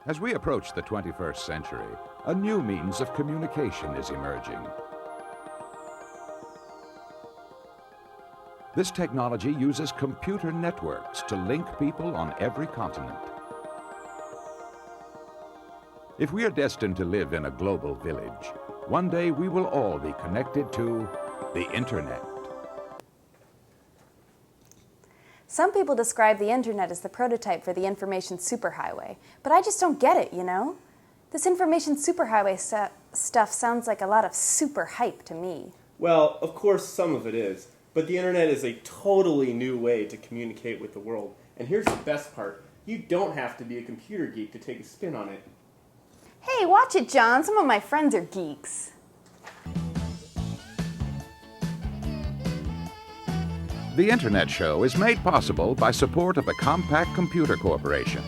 As we approach the 21st century, a new means of communication is emerging. This technology uses computer networks to link people on every continent. If we are destined to live in a global village, one day we will all be connected to the Internet. Some people describe the Internet as the prototype for the information superhighway, but I just don't get it, you know? This information superhighway stuff sounds like a lot of super hype to me. Well, of course some of it is, but the Internet is a totally new way to communicate with the world. And here's the best part. You don't have to be a computer geek to take a spin on it. Hey, watch it, John. Some of my friends are geeks. The Internet Show is made possible by support of the Compaq Computer Corporation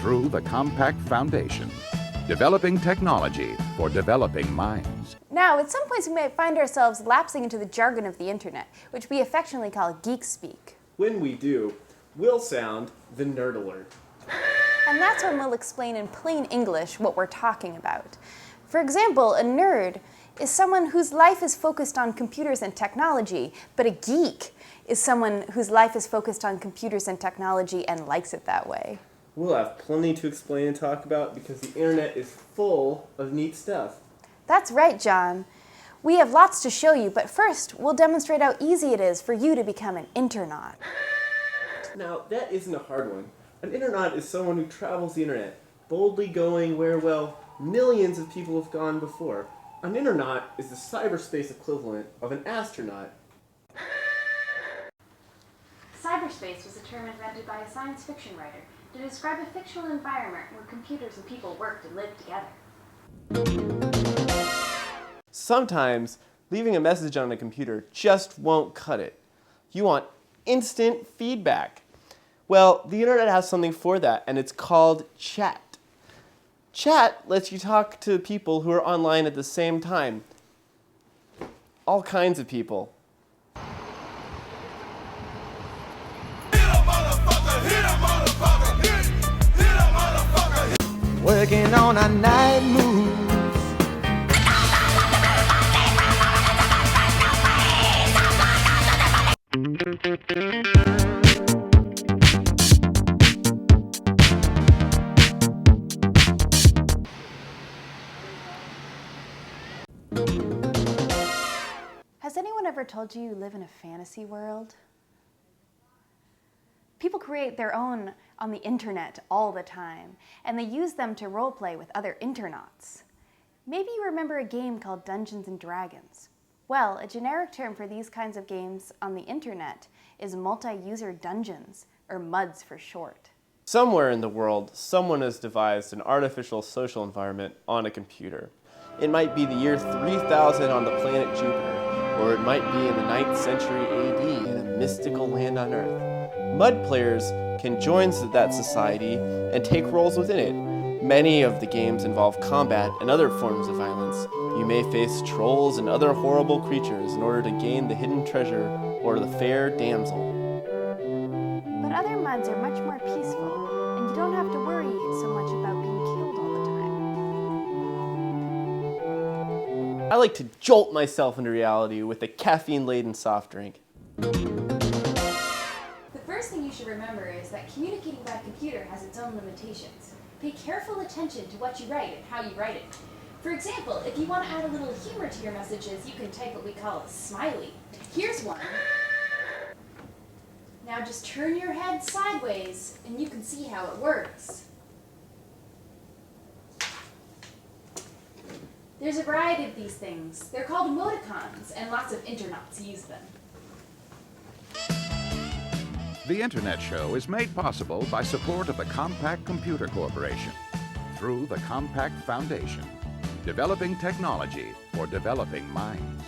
through the Compaq Foundation, developing technology for developing minds. Now, at some points we might find ourselves lapsing into the jargon of the Internet, which we affectionately call geek speak. When we do, we'll sound the nerd alert. And that's when we'll explain in plain English what we're talking about. For example, a nerd is someone whose life is focused on computers and technology, but a geek is someone whose life is focused on computers and technology and likes it that way. We'll have plenty to explain and talk about because the Internet is full of neat stuff. That's right, John. We have lots to show you, but first we'll demonstrate how easy it is for you to become an internaut. Now, that isn't a hard one. An internaut is someone who travels the Internet, boldly going where, well, millions of people have gone before. An internaut is the cyberspace equivalent of an astronaut. Cyberspace was a term invented by a science fiction writer to describe a fictional environment where computers and people worked and lived together. Sometimes, leaving a message on a computer just won't cut it. You want instant feedback. Well, the Internet has something for that, and it's called chat. Chat lets you talk to people who are online at the same time. All kinds of people. Working on our night moves. Has anyone ever told you you live in a fantasy world? People create their own on the internet all the time, and they use them to roleplay with other internauts. Maybe you remember a game called Dungeons & Dragons. Well, a generic term for these kinds of games on the internet is multi-user dungeons, or MUDs for short. Somewhere in the world, someone has devised an artificial social environment on a computer. It might be the year 3000 on the planet Jupiter, or it might be in the 9th century AD in a mystical land on Earth. MUD players can join that society and take roles within it. Many of the games involve combat and other forms of violence. You may face trolls and other horrible creatures in order to gain the hidden treasure or the fair damsel. But other MUDs are much more peaceful, and you don't have to worry so much about being killed all the time. I like to jolt myself into reality with a caffeine-laden soft drink. The first thing you should remember is that communicating by computer has its own limitations. Pay careful attention to what you write and how you write it. For example, if you want to add a little humor to your messages, you can type what we call a smiley. Here's one. Now just turn your head sideways and you can see how it works. There's a variety of these things. They're called emoticons, and lots of internauts use them. The Internet Show is made possible by support of the Compaq Computer Corporation through the Compaq Foundation, developing technology for developing minds.